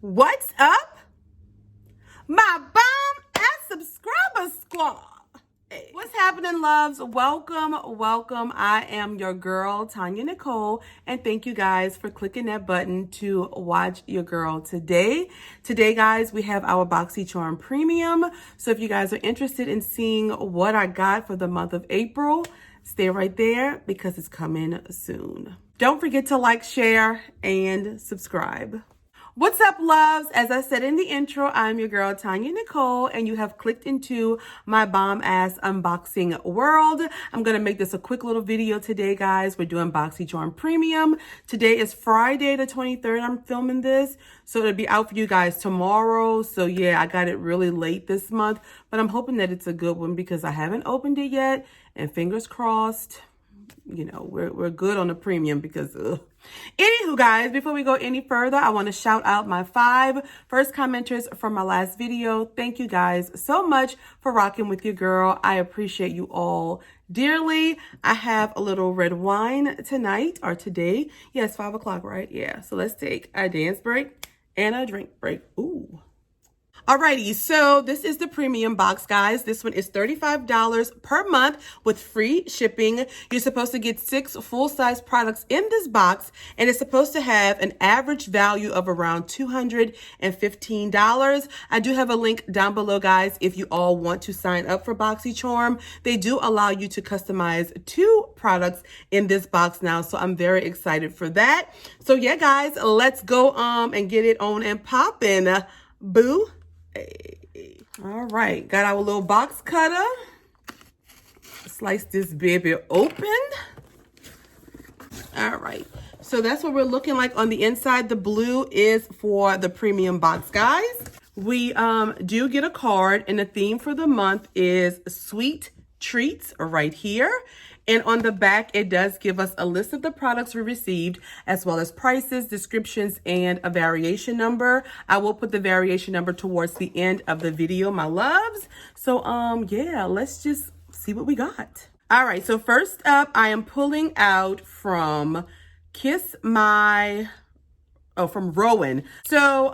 What's up, my bomb and subscriber squad? Hey. What's happening, loves? Welcome. I am your girl, Tonyanicole, and thank you guys for clicking that button to watch your girl today. Today, guys, we have our Boxycharm Premium. So if you guys are interested in seeing what I got for the month of April, stay right there because it's coming soon. Don't forget to like, share, and subscribe. What's up, loves? As I said in the intro, I'm your girl, Tonyanicole, and you have clicked into my bomb-ass unboxing world. I'm going to make this a quick little video today, guys. We're doing Boxycharm Premium. Today is Friday the 23rd. I'm filming this, so it'll be out for you guys tomorrow. So, yeah, I got it really late this month, but I'm hoping that it's a good one because I haven't opened it yet, and fingers crossed, you know, we're good on the premium because, Anywho, guys, before we go any further, I want to shout out my 5 first commenters from my last video. Thank you guys so much for rocking with your girl. I appreciate you all dearly. I have a little red wine tonight or today. Yes, 5 o'clock, right? Yeah. So let's take a dance break and a drink break. Ooh. Alrighty, so this is the premium box, guys. This one is $35 per month with free shipping. You're supposed to get 6 full-size products in this box, and it's supposed to have an average value of around $215. I do have a link down below, guys, if you all want to sign up for Boxycharm. They do allow you to customize 2 products in this box now, so I'm very excited for that. So yeah, guys, let's go and get it on and popping. Boo. Hey. All right, got our little box cutter. Slice this baby open. All right, so that's what we're looking like on the inside. The blue is for the premium box, guys. We do get a card, and the theme for the month is sweet treats right here. And on the back, it does give us a list of the products we received, as well as prices, descriptions, and a variation number. I will put the variation number towards the end of the video, my loves. So, yeah, let's just see what we got. All right, so first up, I am pulling out from from Rowan. So,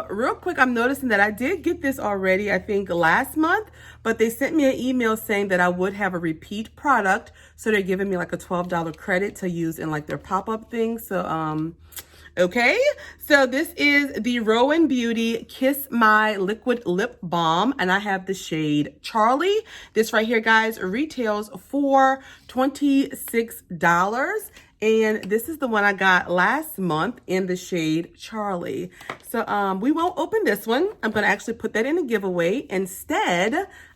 real quick, I'm noticing that I did get this already, I think last month, but they sent me an email saying that I would have a repeat product. So they're giving me like a $12 credit to use in like their pop-up thing. So, okay. So this is the Rowan Beauty Kiss My Liquid Lip Balm, and I have the shade Charlie. This right here, guys, retails for $26. And this is the one I got last month in the shade Charlie. So we won't open this one. I'm going to actually put that in a giveaway. Instead,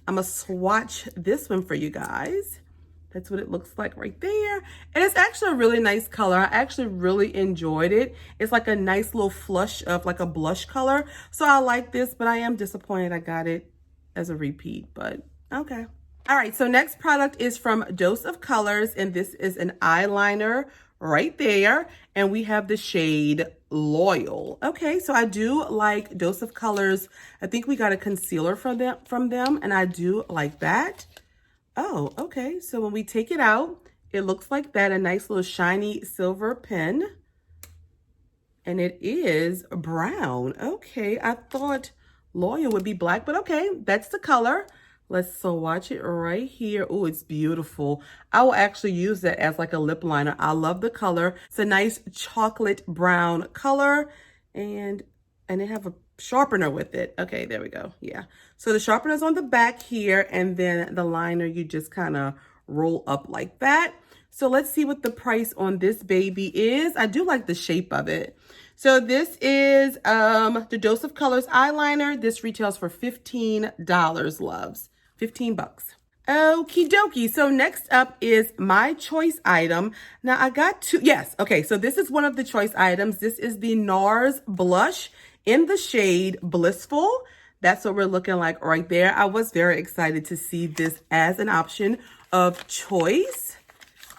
I'm going to swatch this one for you guys. That's what it looks like right there. And it's actually a really nice color. I actually really enjoyed it. It's like a nice little flush of like a blush color. So I like this, but I am disappointed I got it as a repeat, but okay. All right, so next product is from Dose of Colors, and this is an eyeliner right there, and we have the shade Loyal. Okay, so I do like Dose of Colors. I think we got a concealer from them, and I do like that. Oh, okay, so when we take it out, it looks like that, a nice little shiny silver pen, and it is brown. Okay, I thought Loyal would be black, but okay, that's the color. Let's swatch it right here. Oh, it's beautiful. I will actually use that as like a lip liner. I love the color. It's a nice chocolate brown color, and they have a sharpener with it. Okay, there we go. Yeah. So the sharpener's on the back here, and then the liner you just kind of roll up like that. So let's see what the price on this baby is. I do like the shape of it. So this is the Dose of Colors eyeliner. This retails for $15, loves. 15 bucks. Okie dokie. So next up is my choice item. Now I got 2. Yes. Okay. So this is one of the choice items. This is the NARS blush in the shade Blissful. That's what we're looking like right there. I was very excited to see this as an option of choice.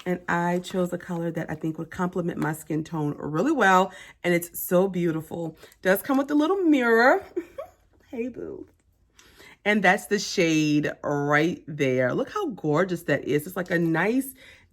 And I chose a color that I think would complement my skin tone really well. And it's so beautiful. Does come with a little mirror. Hey, boo. And that's the shade right there. Look how gorgeous that is. It's like a nice,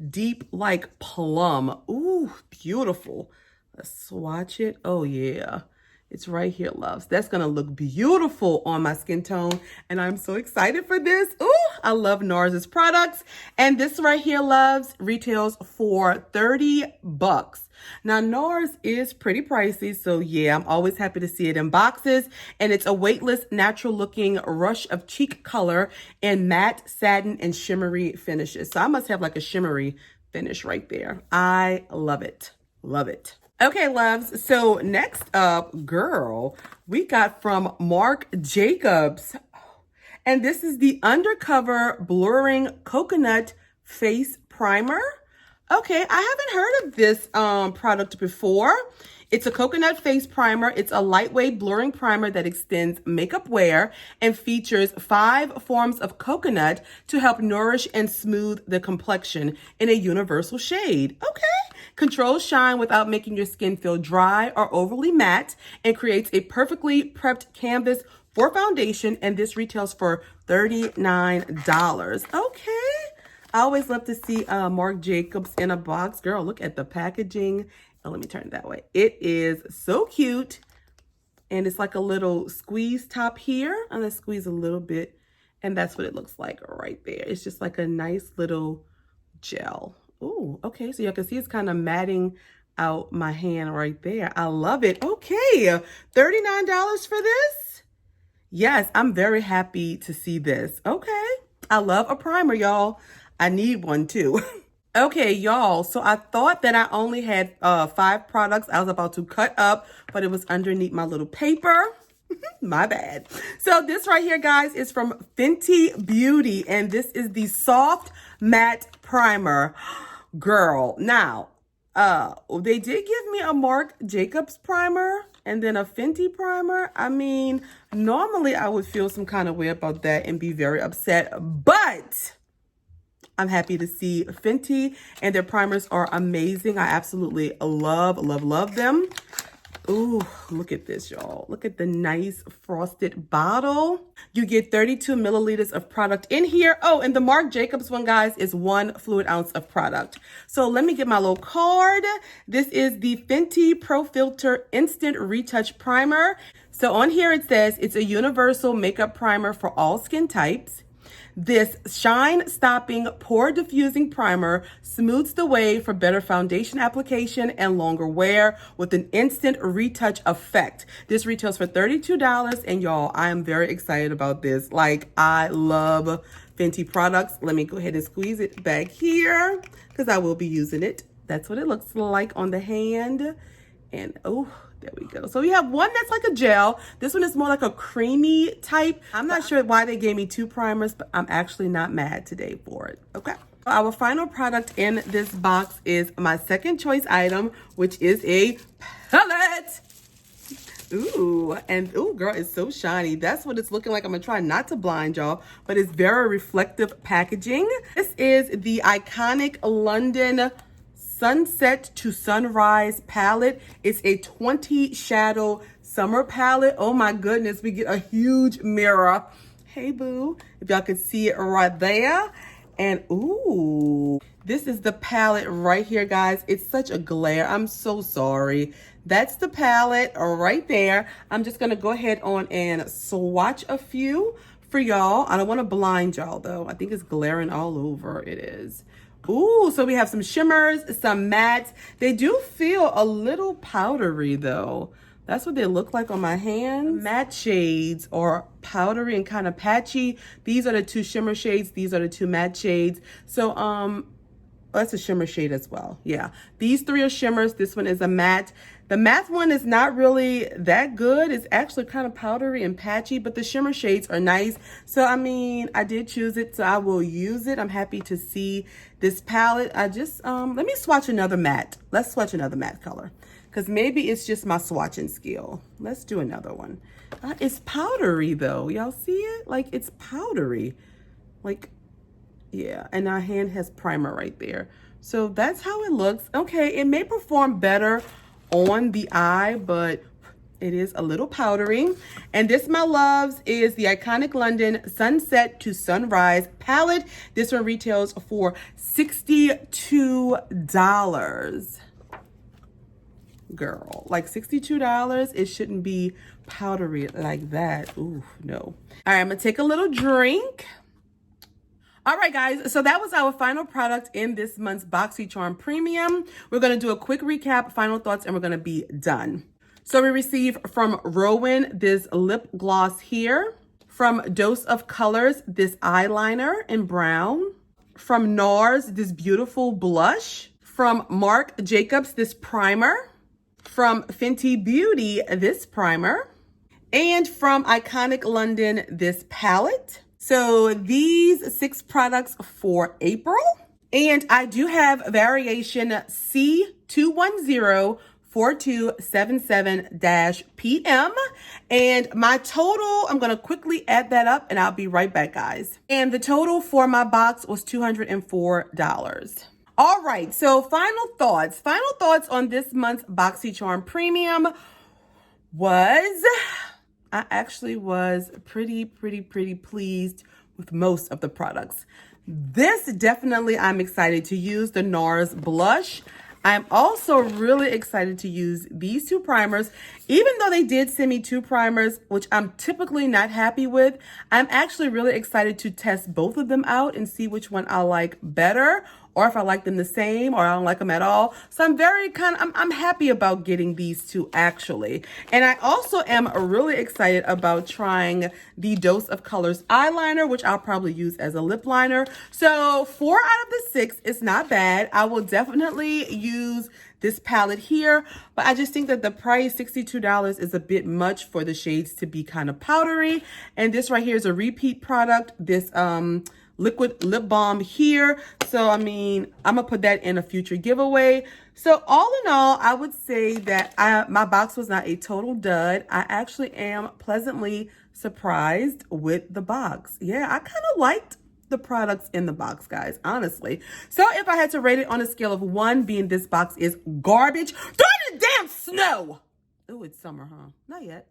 deep, like plum. Ooh, beautiful. Let's swatch it. Oh, yeah. It's right here, loves. That's going to look beautiful on my skin tone. And I'm so excited for this. Ooh, I love NARS's products. And this right here, loves, retails for 30 bucks. Now, NARS is pretty pricey. So yeah, I'm always happy to see it in boxes. And it's a weightless, natural looking rush of cheek color in matte, satin, and shimmery finishes. So I must have like a shimmery finish right there. I love it. Love it. Okay, loves, so next up, girl, we got from Marc Jacobs. And this is the Undercover Blurring Coconut Face Primer. Okay, I haven't heard of this product before. It's a coconut face primer. It's a lightweight blurring primer that extends makeup wear and features 5 forms of coconut to help nourish and smooth the complexion in a universal shade. Okay. Controls shine without making your skin feel dry or overly matte and creates a perfectly prepped canvas for foundation. And this retails for $39. Okay. I always love to see Marc Jacobs in a box. Girl, look at the packaging. Oh, let me turn it that way. It is so cute. And it's like a little squeeze top here. I'm going to squeeze a little bit. And that's what it looks like right there. It's just like a nice little gel. Oh, okay. So you can see it's kind of matting out my hand right there. I love it. Okay. $39 for this? Yes, I'm very happy to see this. Okay. I love a primer, y'all. I need one too. Okay, y'all, so I thought that I only had 5 products I was about to cut up, but it was underneath my little paper. My bad. So this right here, guys, is from Fenty Beauty, and this is the Soft Matte Primer. Girl, now, they did give me a Marc Jacobs primer and then a Fenty primer. I mean, normally I would feel some kind of way about that and be very upset, but I'm happy to see Fenty, and their primers are amazing. I absolutely love, love, love them. Ooh, look at this, y'all. Look at the nice frosted bottle. You get 32 milliliters of product in here. Oh, and the Marc Jacobs one, guys, is 1 fluid ounce of product. So let me get my little card. This is the Fenty Pro Filter Instant Retouch Primer. So on here it says it's a universal makeup primer for all skin types. This shine-stopping, pore-diffusing primer smooths the way for better foundation application and longer wear with an instant retouch effect. This retails for $32, and y'all, I am very excited about this. Like, I love Fenty products. Let me go ahead and squeeze it back here because I will be using it. That's what it looks like on the hand. And, oh, there we go. So we have one that's like a gel. This one is more like a creamy type. I'm not sure why they gave me 2 primers, but I'm actually not mad today for it. Okay. Our final product in this box is my second choice item, which is a palette. Ooh, and ooh, girl, it's so shiny. That's what it's looking like. I'm gonna try not to blind y'all, but it's very reflective packaging. This is the iconic London Sunset to Sunrise palette. It's a 20 shadow summer palette. Oh my goodness, we get a huge mirror. Hey boo, if y'all can see it right there. And ooh, this is the palette right here, guys. It's such a glare. I'm so sorry. That's the palette right there. I'm just gonna go ahead on and swatch a few for y'all. I don't want to blind y'all though. I think it's glaring all over. It is. Ooh, so we have some shimmers, some mattes. They do feel a little powdery though. That's what they look like on my hands. Matte shades are powdery and kind of patchy. These are the 2 shimmer shades. These are the 2 matte shades. So, that's a shimmer shade as well. Yeah, these 3 are shimmers. This one is a matte. The matte one is not really that good. It's actually kind of powdery and patchy, but the shimmer shades are nice. So, I mean, I did choose it, so I will use it. I'm happy to see this palette. I just, let me swatch another matte. Let's swatch another matte color, because maybe it's just my swatching skill. Let's do another one. It's powdery, though. Y'all see it? Like, it's powdery. Like, yeah, and our hand has primer right there. So that's how it looks. Okay, it may perform better on the eye, but it is a little powdery. And this, my loves, is the iconic London Sunset to Sunrise palette. This one retails for $62. Girl, like $62, it shouldn't be powdery like that. Ooh, no. All right, I'm gonna take a little drink. All right, guys, so that was our final product in this month's Boxycharm Premium. We're gonna do a quick recap, final thoughts, and we're gonna be done. So we received from Rowan this lip gloss here. From Dose of Colors, this eyeliner in brown. From NARS, this beautiful blush. From Marc Jacobs, this primer. From Fenty Beauty, this primer. And from Iconic London, this palette. So these 6 products for April. And I do have variation C2104277-PM. And my total, I'm going to quickly add that up and I'll be right back, guys. And the total for my box was $204. All right, so final thoughts. Final thoughts on this month's Boxycharm Premium was, I actually was pretty pleased with most of the products. This definitely I'm excited to use, the NARS blush. I'm also really excited to use these 2 primers. Even though they did send me 2 primers, which I'm typically not happy with, I'm actually really excited to test both of them out and see which one I like better, or if I like them the same, or I don't like them at all. So I'm happy about getting these 2 actually. And I also am really excited about trying the Dose of Colors eyeliner, which I'll probably use as a lip liner. So 4 out of the 6 is not bad. I will definitely use this palette here, but I just think that the price, $62, is a bit much for the shades to be kind of powdery. And this right here is a repeat product, this liquid lip balm here. So, I mean, I'm gonna put that in a future giveaway. So all in all, I would say that my box was not a total dud. I actually am pleasantly surprised with the box. Yeah, I kind of liked the products in the box, guys, honestly. So if I had to rate it on a scale of 1, being this box is garbage, throw it in the damn snow. Oh, it's summer, huh? Not yet.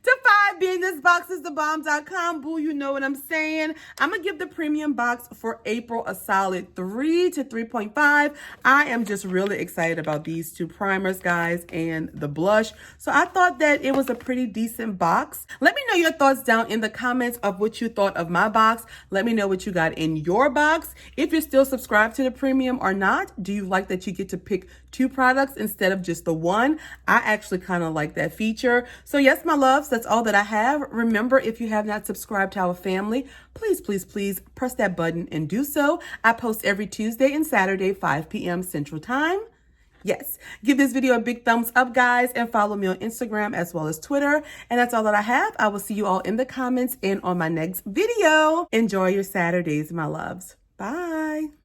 To 5, being this box is thebomb.com. Boo, you know what I'm saying. I'm going to give the premium box for April a solid 3 to 3.5. I am just really excited about these 2 primers, guys, and the blush. So I thought that it was a pretty decent box. Let me know your thoughts down in the comments of what you thought of my box. Let me know what you got in your box. If you're still subscribed to the premium or not, do you like that you get to pick 2 products instead of just the 1? I actually kind of like that feature. So yes, my loves, that's all that I have. Remember, if you have not subscribed to our family, please press that button and do so. I post every Tuesday and Saturday, 5 p.m. Central Time. Yes, give this video a big thumbs up, guys, and follow me on Instagram as well as Twitter. And that's all that I have. I will see you all in the comments and on my next video. Enjoy your Saturdays, my loves. Bye.